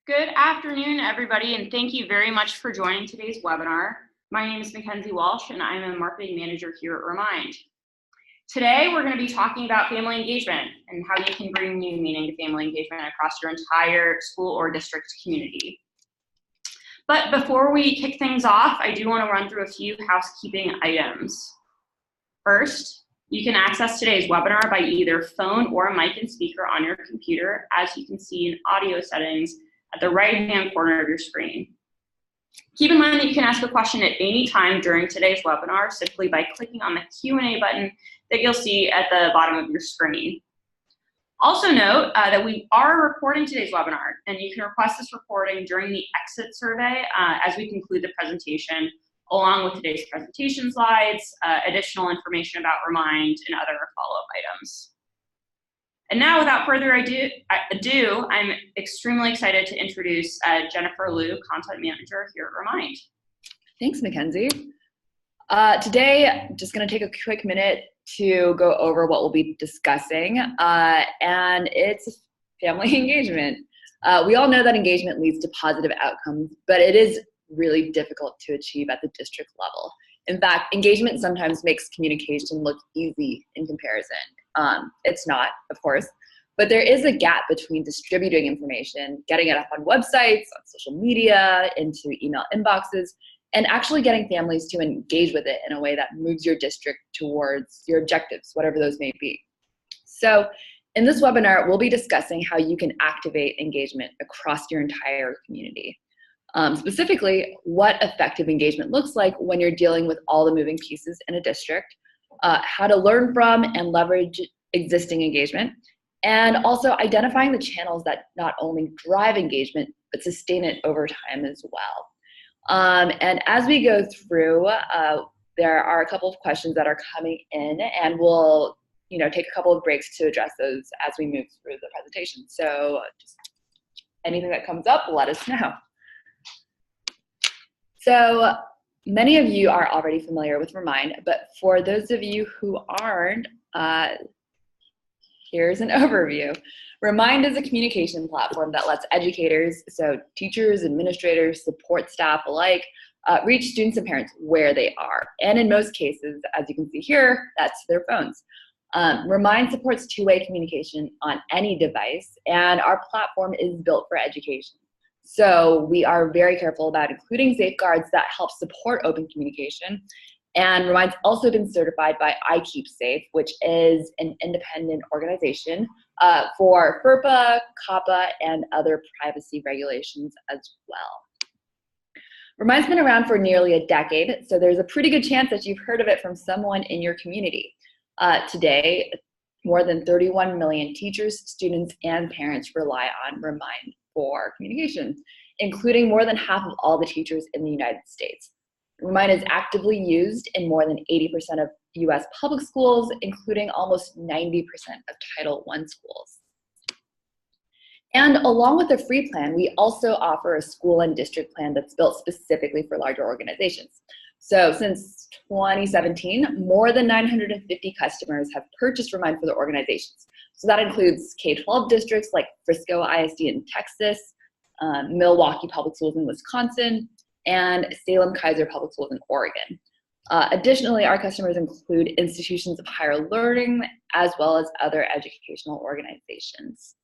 Good afternoon, everybody, and thank you very much for joining today's webinar. My name is Mackenzie Walsh, and I'm a marketing manager here at Remind. Today, we're going to be talking about family engagement and how you can bring new meaning to family engagement across your entire school or district community. But before we kick things off, I do want to run through a few housekeeping items. First, you can access today's webinar by either phone or mic and speaker on your computer, as you can see in audio settings at the right-hand corner of your screen. Keep in mind that you can ask a question at any time during today's webinar simply by clicking on the Q&A button that you'll see at the bottom of your screen. Also note that we are recording today's webinar, and you can request this recording during the exit survey as we conclude the presentation, along with today's presentation slides, additional information about Remind, and other follow-up items. And now, without further ado, I'm extremely excited to introduce Jennifer Liu, Content Manager here at Remind. Thanks, Mackenzie. Today, I'm just going to take a quick minute to go over what we'll be discussing, and it's family engagement. We all know that engagement leads to positive outcomes, but it is really difficult to achieve at the district level. In fact, engagement sometimes makes communication look easy in comparison. It's not, of course, but there is a gap between distributing information, getting it up on websites, on social media, into email inboxes, and actually getting families to engage with it in a way that moves your district towards your objectives, whatever those may be. So in this webinar, we'll be discussing how you can activate engagement across your entire community. Specifically, what effective engagement looks like when you're dealing with all the moving pieces in a district, how to learn from and leverage existing engagement, and also identifying the channels that not only drive engagement, but sustain it over time as well. And as we go through, there are a couple of questions that are coming in, and we'll take a couple of breaks to address those as we move through the presentation. So just anything that comes up, let us know. So many of you are already familiar with Remind, but for those of you who aren't, here's an overview. Remind is a communication platform that lets educators, so teachers, administrators, support staff alike, reach students and parents where they are. And in most cases, as you can see here, that's their phones. Remind supports two-way communication on any device, and our platform is built for education. So we are very careful about including safeguards that help support open communication. And Remind's also been certified by iKeepSafe, which is an independent organization for FERPA, COPPA, and other privacy regulations as well. Remind's been around for nearly a decade, so there's a pretty good chance that you've heard of it from someone in your community. Today, more than 31 million teachers, students, and parents rely on Remind for communication, including more than half of all the teachers in the United States. Remind is actively used in more than 80% of US public schools, including almost 90% of Title I schools. And along with the free plan, we also offer a school and district plan that's built specifically for larger organizations. So since 2017, more than 950 customers have purchased Remind for their organizations. So that includes K-12 districts like Frisco ISD in Texas, Milwaukee Public Schools in Wisconsin, and Salem-Keizer Public Schools in Oregon. Additionally, our customers include institutions of higher learning as well as other educational organizations.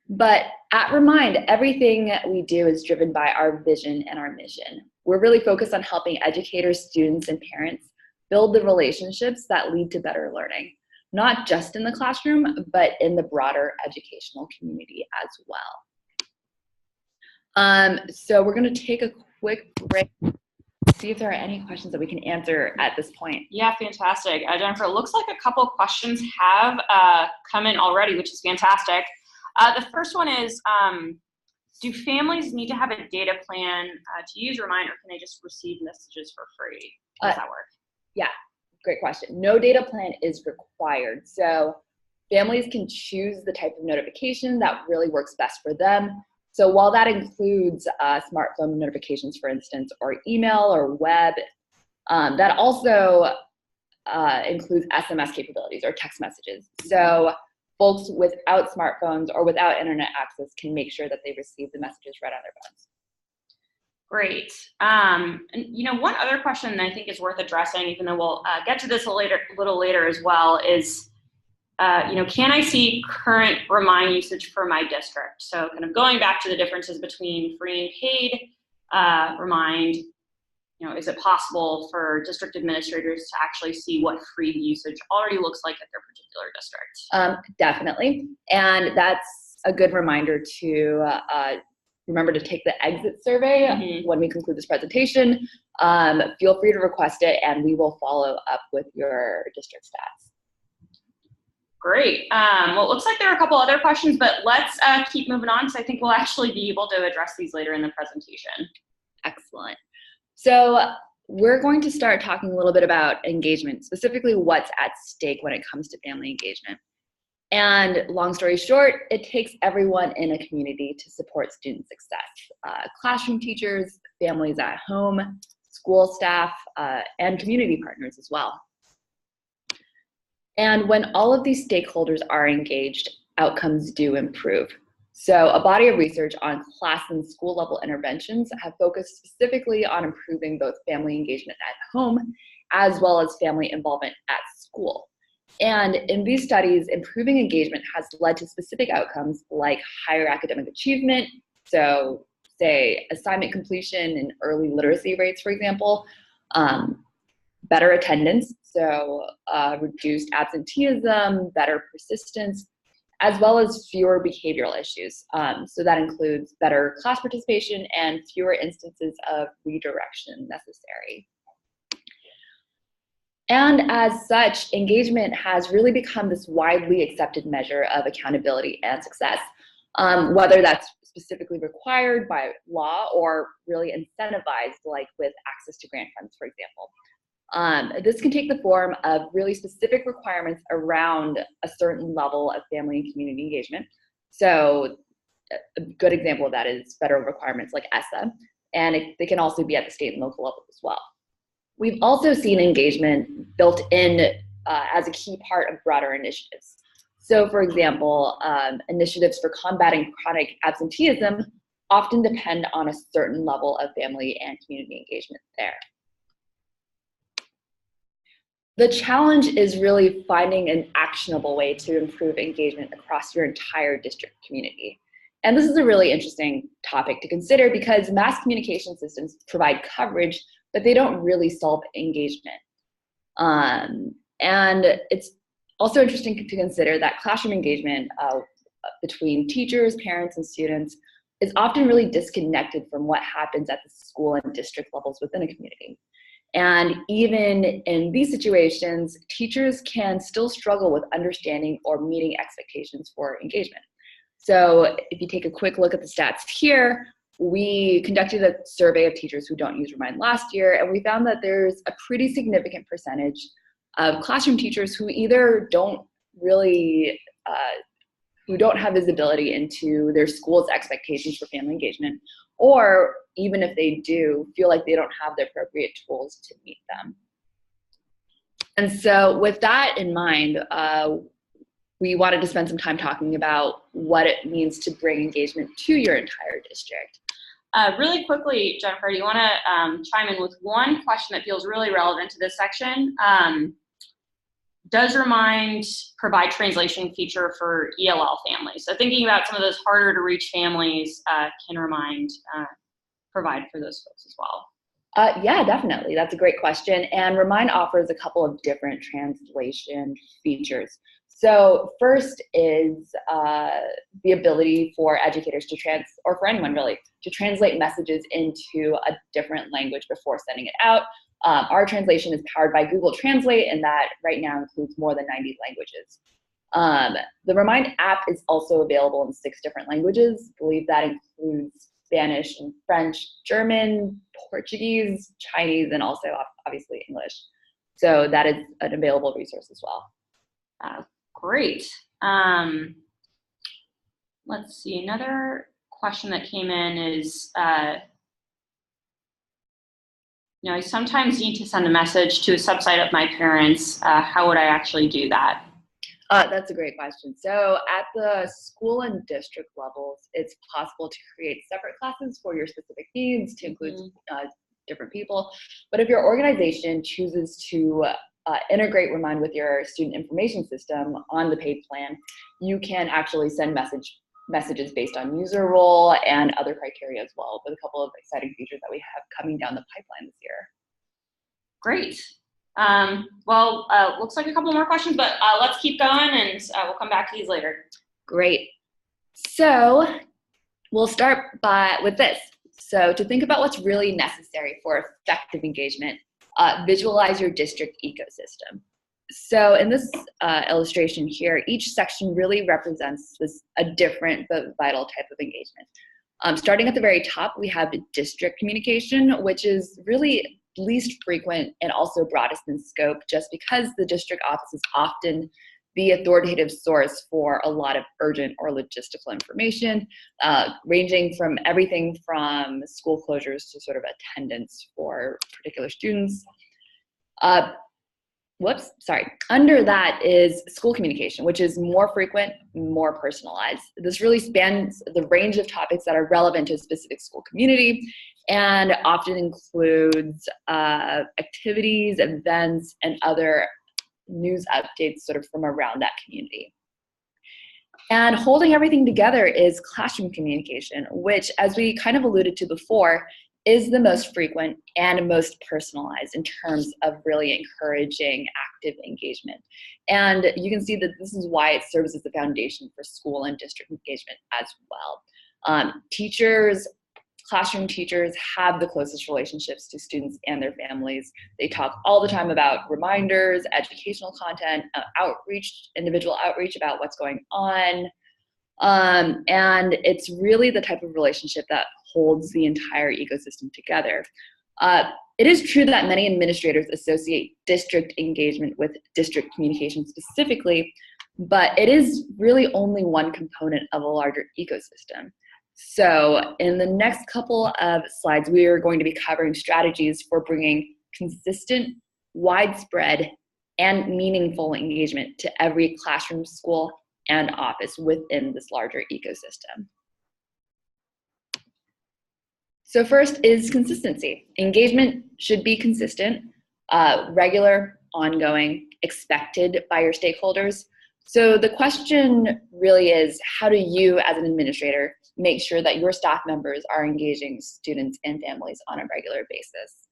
But at Remind, everything we do is driven by our vision and our mission. We're really focused on helping educators, students, and parents build the relationships that lead to better learning, not just in the classroom, but in the broader educational community as well. So we're going to take a quick break, see if there are any questions that we can answer at this point. Yeah, fantastic. Jennifer, it looks like a couple of questions have come in already, which is fantastic. The first one is, do families need to have a data plan to use Remind, or can they just receive messages for free? How does that work? Yeah, great question. No data plan is required. So families can choose the type of notification that really works best for them. So while that includes smartphone notifications, for instance, or email or web, that also includes SMS capabilities or text messages. So folks without smartphones or without internet access can make sure that they receive the messages right on their phones. Great. And one other question that I think is worth addressing, even though we'll get to this a little later as well, is can I see current Remind usage for my district? So kind of going back to the differences between free and paid Remind, is it possible for district administrators to actually see what free usage already looks like at their particular district? Definitely. And that's a good reminder to remember to take the exit survey when we conclude this presentation. Feel free to request it, and we will follow up with your district stats. Great. Well, it looks like there are a couple other questions, but let's keep moving on, because I think we'll actually be able to address these later in the presentation. Excellent. So we're going to start talking a little bit about engagement, specifically what's at stake when it comes to family engagement. And long story short, it takes everyone in a community to support student success. Classroom teachers, families at home, school staff, and community partners as well. And when all of these stakeholders are engaged, outcomes do improve. So a body of research on class and school level interventions have focused specifically on improving both family engagement at home as well as family involvement at school. And in these studies, improving engagement has led to specific outcomes like higher academic achievement, so say assignment completion and early literacy rates, for example, better attendance, so reduced absenteeism, better persistence, as well as fewer behavioral issues. So that includes better class participation and fewer instances of redirection necessary. And as such, engagement has really become this widely accepted measure of accountability and success, whether that's specifically required by law or really incentivized, like with access to grant funds, for example. This can take the form of really specific requirements around a certain level of family and community engagement. So a good example of that is federal requirements like ESSA, and they can also be at the state and local level as well. We've also seen engagement built in as a key part of broader initiatives. So for example, initiatives for combating chronic absenteeism often depend on a certain level of family and community engagement there. The challenge is really finding an actionable way to improve engagement across your entire district community. And this is a really interesting topic to consider because mass communication systems provide coverage, but they don't really solve engagement. And it's also interesting to consider that classroom engagement between teachers, parents, and students is often really disconnected from what happens at the school and district levels within a community. And even in these situations, teachers can still struggle with understanding or meeting expectations for engagement. So if you take a quick look at the stats here, we conducted a survey of teachers who don't use Remind last year, and we found that there's a pretty significant percentage of classroom teachers who either don't really, who don't have visibility into their school's expectations for family engagement, or even if they do, feel like they don't have the appropriate tools to meet them. And so with that in mind, we wanted to spend some time talking about what it means to bring engagement to your entire district. Really quickly, Jennifer, do you want to chime in with one question that feels really relevant to this section? Does Remind provide translation feature for ELL families? So thinking about some of those harder to reach families, can Remind provide for those folks as well? Yeah, definitely. That's a great question. And Remind offers a couple of different translation features. So first is the ability for educators to or for anyone really, to translate messages into a different language before sending it out. Our translation is powered by Google Translate, and that right now includes more than 90 languages. The Remind app is also available in 6 different languages. I believe that includes Spanish and French, German, Portuguese, Chinese, and also obviously English. So that is an available resource as well. Great. Let's see, another question that came in is, I sometimes need to send a message to a subsite of my parents. How would I actually do that? That's a great question. So at the school and district levels, it's possible to create separate classes for your specific needs to include different people. But if your organization chooses to integrate Remind with your student information system on the paid plan, you can actually send messages based on user role and other criteria as well, with a couple of exciting features that we have coming down the pipeline this year. Great. Looks like a couple more questions, but let's keep going and we'll come back to these later. Great. So we'll start with this. So to think about what's really necessary for effective engagement, visualize your district ecosystem. So in this illustration here, each section really represents a different but vital type of engagement. Starting at the very top, we have district communication, which is really least frequent and also broadest in scope, just because the district office is often the authoritative source for a lot of urgent or logistical information, ranging from everything from school closures to sort of attendance for particular students. Under that is school communication, which is more frequent, more personalized. This really spans the range of topics that are relevant to a specific school community and often includes activities, events, and other news updates sort of from around that community. And holding everything together is classroom communication, which, as we kind of alluded to before, is the most frequent and most personalized in terms of really encouraging active engagement. And you can see that this is why it serves as the foundation for school and district engagement as well. Classroom teachers have the closest relationships to students and their families. They talk all the time about reminders, educational content, individual outreach about what's going on. And it's really the type of relationship that holds the entire ecosystem together. It is true that many administrators associate district engagement with district communication specifically, but it is really only one component of a larger ecosystem. So in the next couple of slides, we are going to be covering strategies for bringing consistent, widespread, and meaningful engagement to every classroom, school, and office within this larger ecosystem. So first is consistency. Engagement should be consistent, regular, ongoing, expected by your stakeholders. So the question really is, how do you as an administrator make sure that your staff members are engaging students and families on a regular basis?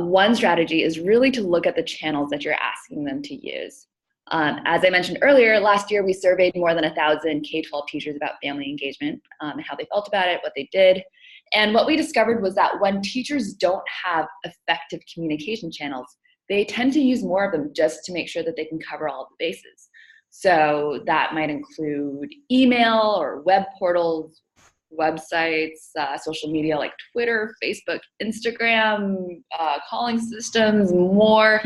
One strategy is really to look at the channels that you're asking them to use. As I mentioned earlier, last year we surveyed more than 1,000 K-12 teachers about family engagement, how they felt about it, what they did. And what we discovered was that when teachers don't have effective communication channels, they tend to use more of them just to make sure that they can cover all of the bases. So that might include email or web portals, websites, social media like Twitter, Facebook, Instagram, calling systems, more.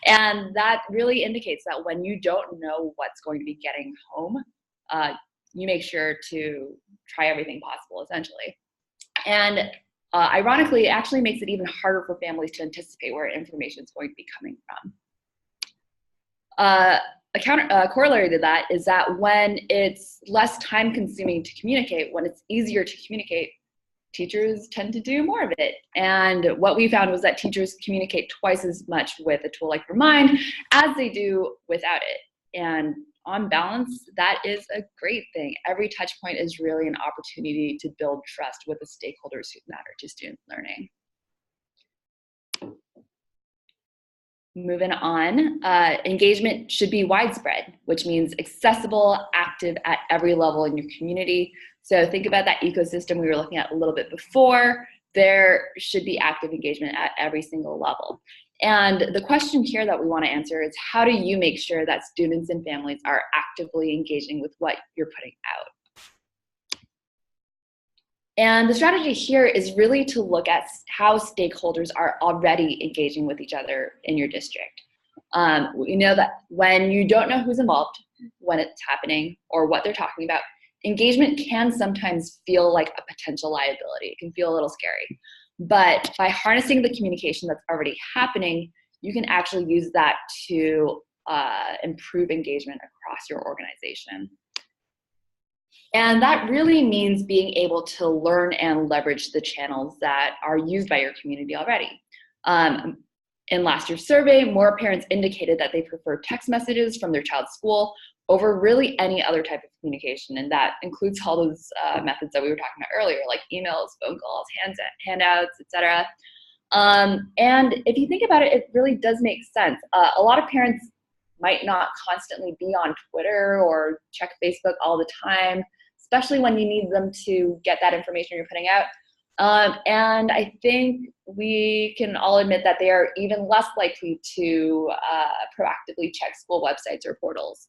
And that really indicates that when you don't know what's going to be getting home, you make sure to try everything possible, essentially. And ironically, it actually makes it even harder for families to anticipate where information is going to be coming from. A corollary to that is that when it's less time consuming to communicate, when it's easier to communicate, teachers tend to do more of it. And what we found was that teachers communicate twice as much with a tool like Remind as they do without it. And on balance, that is a great thing. Every touch point is really an opportunity to build trust with the stakeholders who matter to student learning. Moving on, engagement should be widespread, which means accessible, active at every level in your community. So think about that ecosystem we were looking at a little bit before. There should be active engagement at every single level. And the question here that we want to answer is, how do you make sure that students and families are actively engaging with what you're putting out? And the strategy here is really to look at how stakeholders are already engaging with each other in your district. We know that when you don't know who's involved, when it's happening, or what they're talking about, engagement can sometimes feel like a potential liability. It can feel a little scary. But by harnessing the communication that's already happening, you can actually use that to improve engagement across your organization. And that really means being able to learn and leverage the channels that are used by your community already. In last year's survey, more parents indicated that they prefer text messages from their child's school over really any other type of communication. And that includes all those methods that we were talking about earlier, like emails, phone calls, handouts, etc. And if you think about it, it really does make sense. A lot of parents might not constantly be on Twitter or check Facebook all the time, especially when you need them to get that information you're putting out. And I think we can all admit that they are even less likely to proactively check school websites or portals.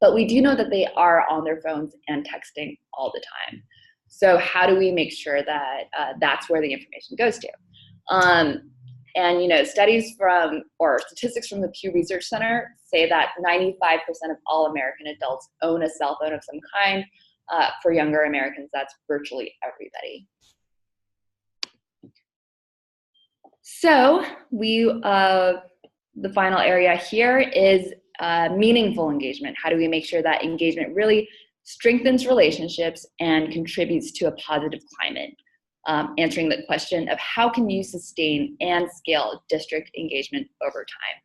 But we do know that they are on their phones and texting all the time. So how do we make sure that that's where the information goes to? And you know, studies from, or statistics from the Pew Research Center say that 95% of all American adults own a cell phone of some kind. For younger Americans, that's virtually everybody. So the final area here is meaningful engagement. How do we make sure that engagement really strengthens relationships and contributes to a positive climate? Answering the question of how can you sustain and scale district engagement over time?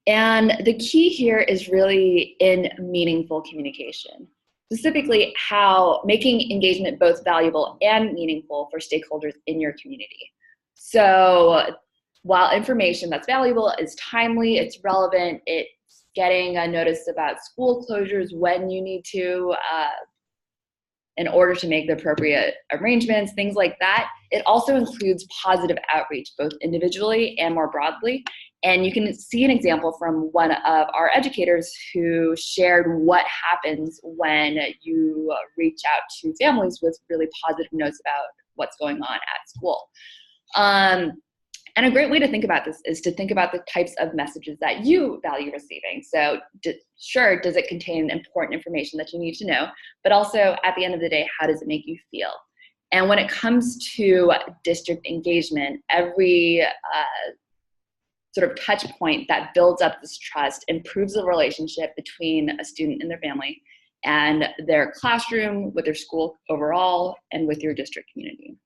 And the key here is really in meaningful communication, specifically how making engagement both valuable and meaningful for stakeholders in your community. So while information that's valuable is timely, it's relevant, it's getting a notice about school closures when you need to, in order to make the appropriate arrangements, things like that. It also includes positive outreach, both individually and more broadly. And you can see an example from one of our educators who shared what happens when you reach out to families with really positive notes about what's going on at school. And a great way to think about this is to think about the types of messages that you value receiving. So sure, does it contain important information that you need to know, but also at the end of the day, how does it make you feel? And when it comes to district engagement, every sort of touch point that builds up this trust improves the relationship between a student and their family and their classroom, with their school overall, and with your district community.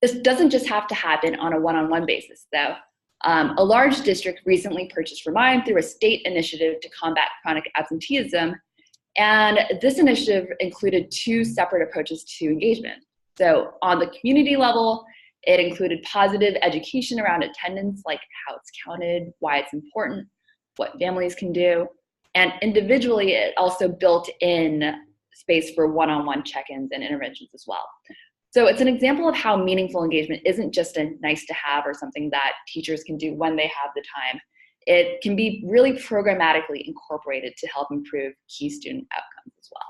This doesn't just have to happen on a one-on-one basis, though. A large district recently purchased Remind through a state initiative to combat chronic absenteeism, and this initiative included two separate approaches to engagement. So on the community level, it included positive education around attendance, like how it's counted, why it's important, what families can do. And individually, it also built in space for one-on-one check-ins and interventions as well. So it's an example of how meaningful engagement isn't just a nice to have or something that teachers can do when they have the time. It can be really programmatically incorporated to help improve key student outcomes as well.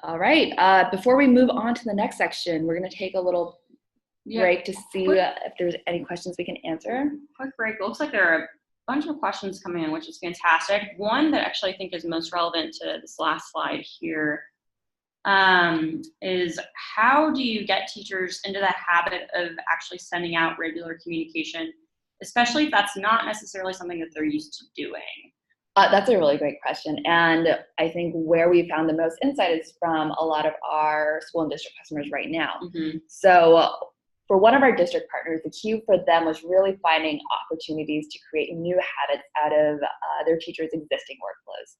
All right, before we move on to the next section, we're gonna take a little break to see if there's any questions we can answer. Quick break. Looks like there are a bunch of questions coming in, which is fantastic. One that actually I think is most relevant to this last slide here is how do you get teachers into the habit of actually sending out regular communication, especially if that's not necessarily something that they're used to doing? That's a really great question. And I think where we found the most insight is from a lot of our school and district customers right now. Mm-hmm. So for one of our district partners, the key for them was really finding opportunities to create new habits out of their teachers' existing workflows.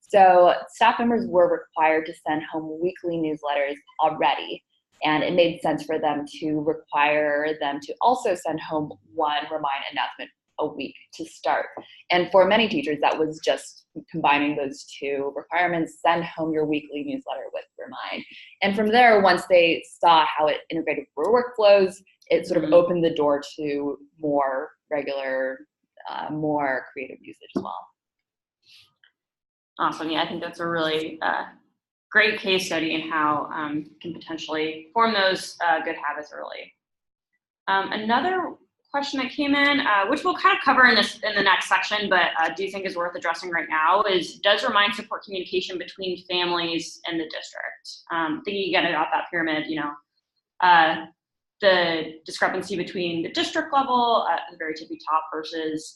So staff members were required to send home weekly newsletters already, and it made sense for them to require them to also send home one Remind announcement a week to start. And for many teachers, that was just combining those two requirements: send home your weekly newsletter with Remind. And from there, once they saw how it integrated with workflows, it sort of opened the door to more regular, more creative usage as well. Awesome. Yeah, I think that's a really great case study in how you can potentially form those good habits early. Another question that came in, which we'll kind of cover in the next section, but do you think is worth addressing right now, is does Remind support communication between families and the district? Thinking again about that pyramid, you know, the discrepancy between the district level at the very tippy top versus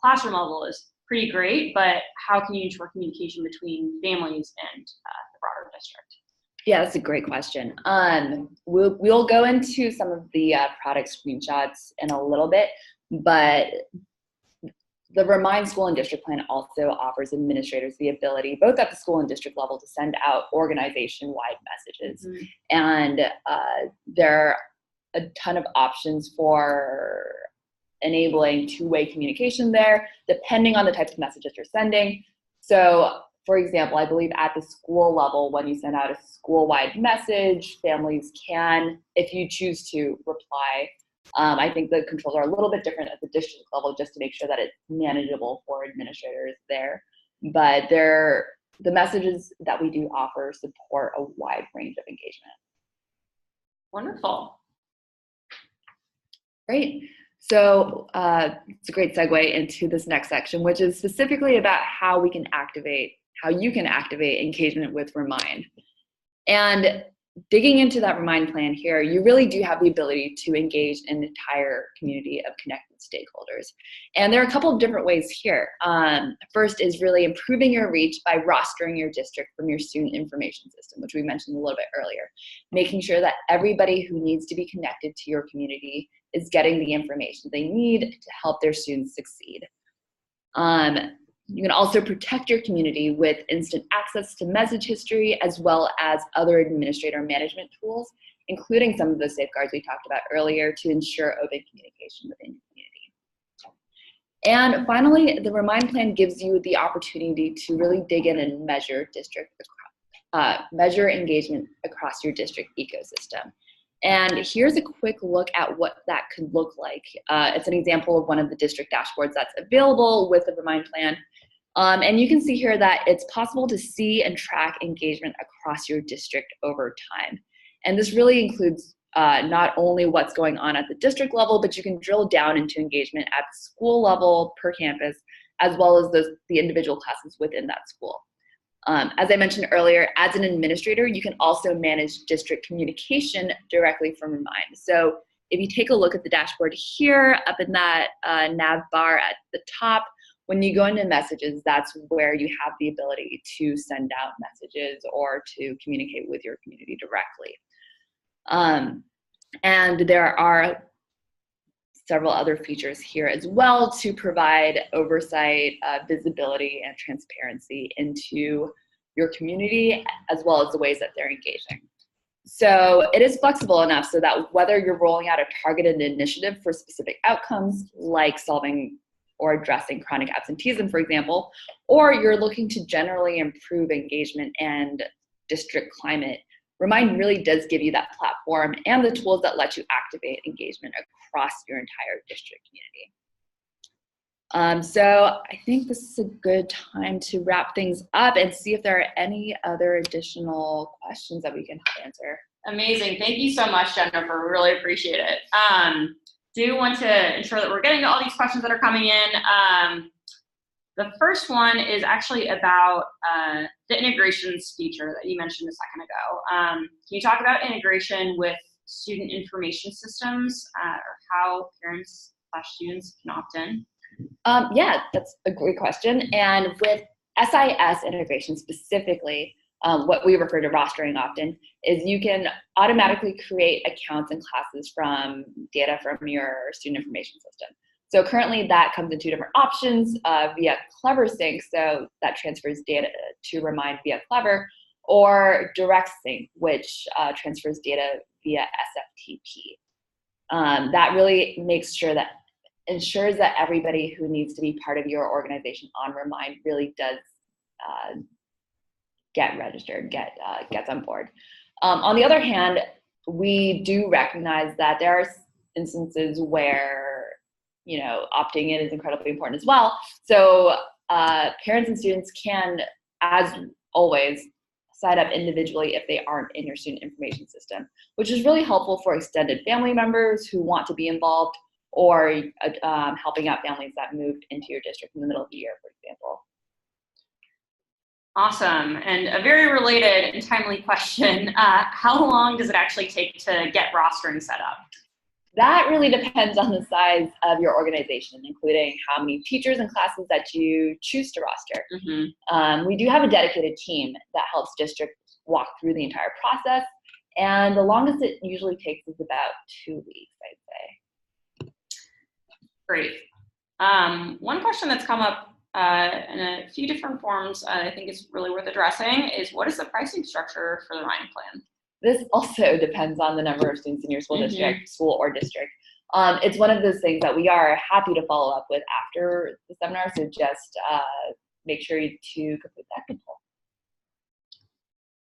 classroom level is pretty great, but how can you ensure communication between families and the broader district? Yeah, that's a great question. We'll go into some of the product screenshots in a little bit, but the Remind School and District Plan also offers administrators the ability, both at the school and district level, to send out organization-wide messages. Mm-hmm. And there are a ton of options for enabling two-way communication there, depending on the types of messages you're sending. So, for example, I believe at the school level, when you send out a school-wide message, families can, if you choose to, reply. I think the controls are a little bit different at the district level, just to make sure that it's manageable for administrators there. But the messages that we do offer support a wide range of engagement. Wonderful. Great. So it's a great segue into this next section, which is specifically about how you can activate engagement with Remind. And digging into that Remind plan here, you really do have the ability to engage an entire community of connected stakeholders. And there are a couple of different ways here. First is really improving your reach by rostering your district from your student information system, which we mentioned a little bit earlier. Making sure that everybody who needs to be connected to your community is getting the information they need to help their students succeed. You can also protect your community with instant access to message history, as well as other administrator management tools, including some of the safeguards we talked about earlier, to ensure open communication within your community. And finally, the Remind plan gives you the opportunity to really dig in and measure engagement across your district ecosystem. And here's a quick look at what that could look like. It's an example of one of the district dashboards that's available with the Remind plan. And you can see here that it's possible to see and track engagement across your district over time. And this really includes not only what's going on at the district level, but you can drill down into engagement at the school level per campus, as well as the individual classes within that school. As I mentioned earlier, as an administrator, you can also manage district communication directly from Remind. So if you take a look at the dashboard here, up in that nav bar at the top, when you go into messages, that's where you have the ability to send out messages or to communicate with your community directly. And there are several other features here as well to provide oversight, visibility, and transparency into your community, as well as the ways that they're engaging. So it is flexible enough so that whether you're rolling out a targeted initiative for specific outcomes, like solving or addressing chronic absenteeism, for example, or you're looking to generally improve engagement and district climate, Remind really does give you that platform and the tools that let you activate engagement across your entire district community. So I think this is a good time to wrap things up and see if there are any other additional questions that we can answer. Amazing. Thank you so much, Jennifer. Really appreciate it. Do want to ensure that we're getting to all these questions that are coming in. The first one is actually about the integrations feature that you mentioned a second ago. Can you talk about integration with student information systems or how parents/students can opt in? Yeah, that's a great question. And with SIS integration specifically, what we refer to rostering often, is you can automatically create accounts and classes from data from your student information system. So currently that comes in two different options via CleverSync, so that transfers data to Remind via Clever, or DirectSync, which transfers data via SFTP. That really ensures that everybody who needs to be part of your organization on Remind really does get registered, gets on board. On the other hand, we do recognize that there are instances where opting in is incredibly important as well. So parents and students can, as always, sign up individually if they aren't in your student information system, which is really helpful for extended family members who want to be involved, or helping out families that moved into your district in the middle of the year, for example. Awesome. And a very related and timely question, how long does it actually take to get rostering set up? That really depends on the size of your organization, including how many teachers and classes that you choose to roster. We do have a dedicated team that helps districts walk through the entire process, and the longest it usually takes is about 2 weeks, I'd say. Great. One question that's come up in a few different forms I think is really worth addressing is, what is the pricing structure for the Remind plan? This also depends on the number of students in your school district, school or district. It's one of those things that we are happy to follow up with after the seminar, so just make sure to complete that control.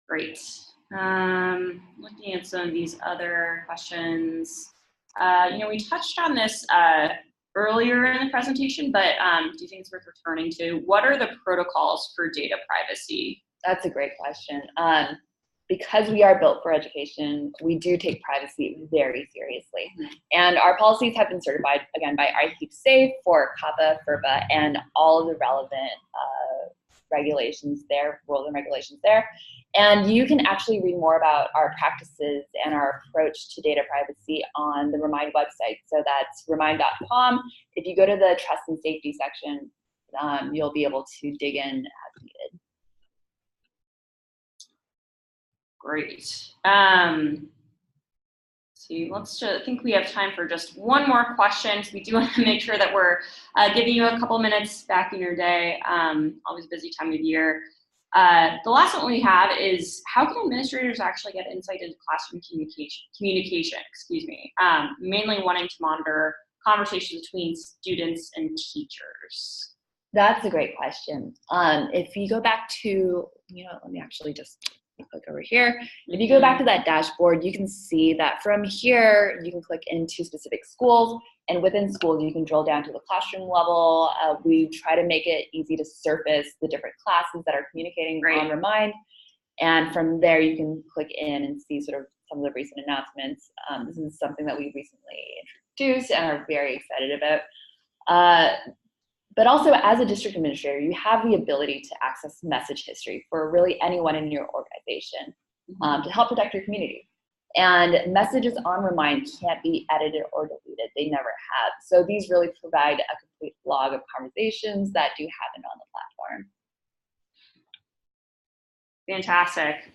Great. Looking at some of these other questions, we touched on this earlier in the presentation, but do you think it's worth returning to? What are the protocols for data privacy? That's a great question. Because we are built for education, we do take privacy very seriously. And our policies have been certified, again, by iKeepSafe for CAPA, FERPA, and all of the relevant regulations there, rules and regulations there. And you can actually read more about our practices and our approach to data privacy on the Remind website. So that's remind.com. If you go to the trust and safety section, you'll be able to dig in as needed. Great. I think we have time for just one more question. So we do want to make sure that we're giving you a couple minutes back in your day. Always a busy time of year. The last one we have is, how can administrators actually get insight into classroom communication, mainly wanting to monitor conversations between students and teachers? That's a great question. If you go balet me actually just click over here. If you go back to that dashboard, you can see that from here, you can click into specific schools, and within schools, you can drill down to the classroom level. We try to make it easy to surface the different classes that are communicating on Remind. And from there, you can click in and see sort of some of the recent announcements. This is something that we recently introduced and are very excited about. But also, as a district administrator, you have the ability to access message history for really anyone in your organization to help protect your community. And messages on Remind can't be edited or deleted. They never have. So these really provide a complete log of conversations that do happen on the platform. Fantastic.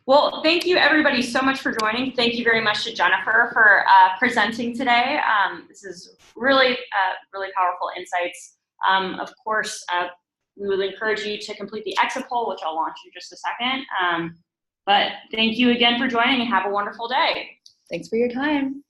Well, thank you everybody so much for joining. Thank you very much to Jennifer for presenting today. This is really powerful insights. Of course, we would encourage you to complete the exit poll, which I'll launch in just a second. But thank you again for joining, and have a wonderful day. Thanks for your time.